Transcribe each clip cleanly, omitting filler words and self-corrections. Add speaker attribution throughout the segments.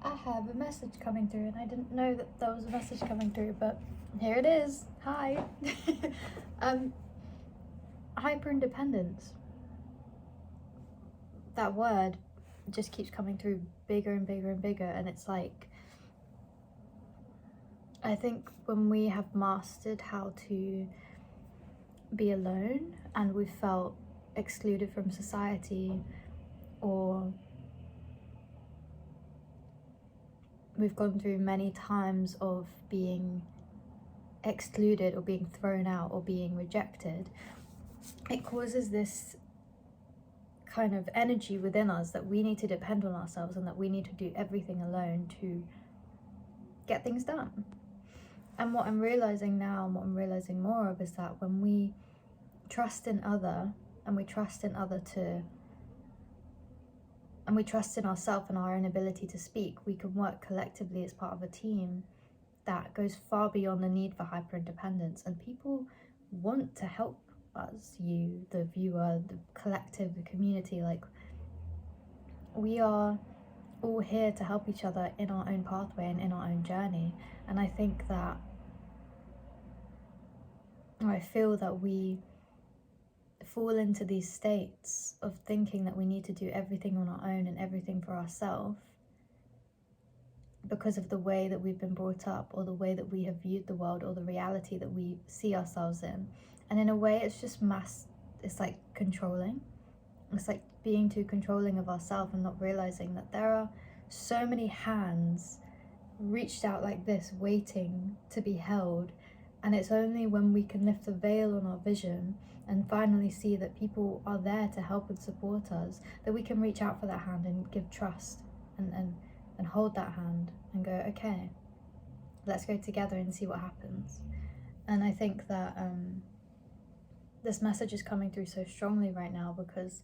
Speaker 1: I have a message coming through, and I didn't know that there was a message coming through, but here it is. Hi. um, hyper independence. That word just keeps coming through bigger and bigger and bigger, and it's like, I think when we have mastered how to be alone and we've felt excluded from society, or we've gone through many times of being excluded or being thrown out or being rejected, it causes this kind of energy within us that we need to depend on ourselves and that we need to do everything alone to get things done. And what I'm realizing now, and what I'm realizing more of, is that when we trust in other, and we trust in other to, and we trust in ourselves and our own ability to speak, we can work collectively as part of a team that goes far beyond the need for hyper independence. And people want to help us, you, the viewer, the collective, the community. Like, we are all here to help each other in our own pathway and in our own journey. And I think that, I feel that we fall into these states of thinking that we need to do everything on our own and everything for ourselves because of the way that we've been brought up, or the way that we have viewed the world, or the reality that we see ourselves in. And in a way, it's just it's like controlling. It's like being too controlling of ourselves and not realizing that there are so many hands reached out like this, waiting to be held. And it's only when we can lift the veil on our vision and finally see that people are there to help and support us, that we can reach out for that hand and give trust and hold that hand and go, okay, let's go together and see what happens. And I think that this message is coming through so strongly right now, because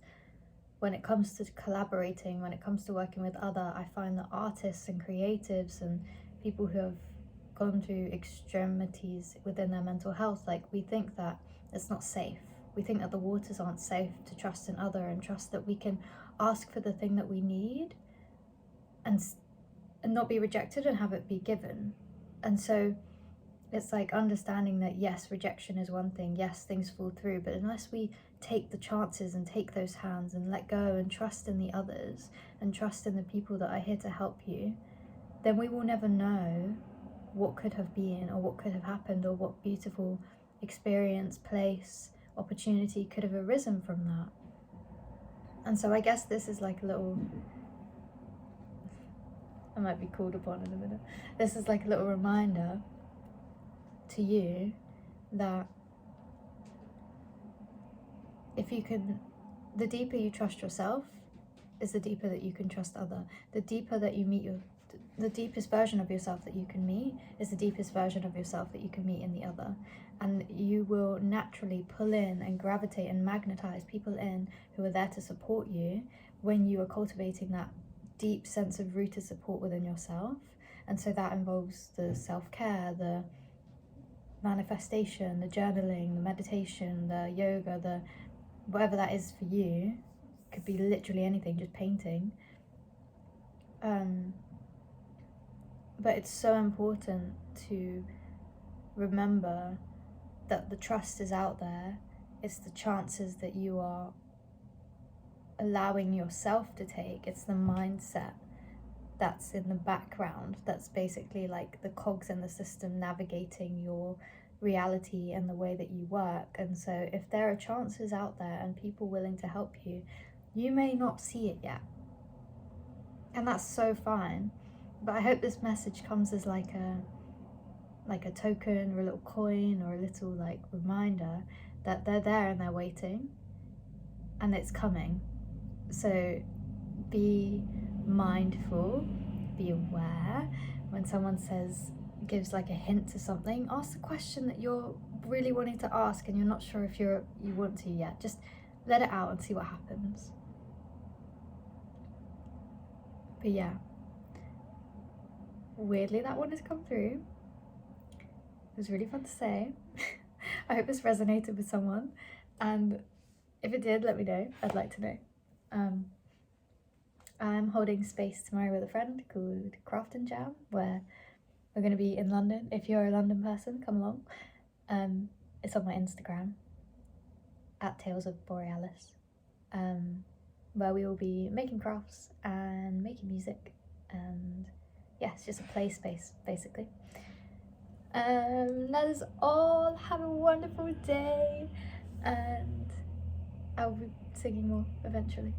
Speaker 1: when it comes to collaborating, when it comes to working with other, I find that artists and creatives and people who have gone through extremities within their mental health, like, we think that it's not safe. We think that the waters aren't safe to trust in other, and trust that we can ask for the thing that we need and not be rejected and have it be given. And so it's like understanding that, yes, rejection is one thing, yes, things fall through, but unless we take the chances and take those hands and let go and trust in the others and trust in the people that are here to help you, then we will never know what could have been, or what could have happened, or what beautiful experience, place, opportunity could have arisen from that. And so I guess this is like a little, I might be called upon in a minute, this is like a little reminder to you that if you can, the deeper you trust yourself is the deeper that you can trust other. The deeper that you meet the deepest version of yourself that you can meet is the deepest version of yourself that you can meet in the other. And you will naturally pull in and gravitate and magnetize people in who are there to support you when you are cultivating that deep sense of rooted support within yourself. And so that involves the self-care, the manifestation, the journaling, the meditation, the yoga, the whatever that is for you. Could be literally anything, just painting. But it's so important to remember that the trust is out there. It's the chances that you are allowing yourself to take. It's the mindset that's in the background, that's basically like the cogs in the system navigating your reality and the way that you work. And so if there are chances out there and people willing to help you, you may not see it yet, and that's so fine. But I hope this message comes as like a token, or a little coin, or a little like reminder that they're there and they're waiting and it's coming. So be mindful, be aware. When someone gives like a hint to something, ask the question that you're really wanting to ask and you're not sure if you want to yet. Just let it out and see what happens. But yeah, weirdly that one has come through. It was really fun to say. I hope this resonated with someone, and if it did, let me know. I'd like to know. I'm holding space tomorrow with a friend called Craft and Jam, where we're going to be in London. If you're a London person, come along. It's on my Instagram, at Tales of Borealis, where we will be making crafts and making music, and yeah, it's just a play space basically. That is all. Have a wonderful day, and I'll be singing more eventually.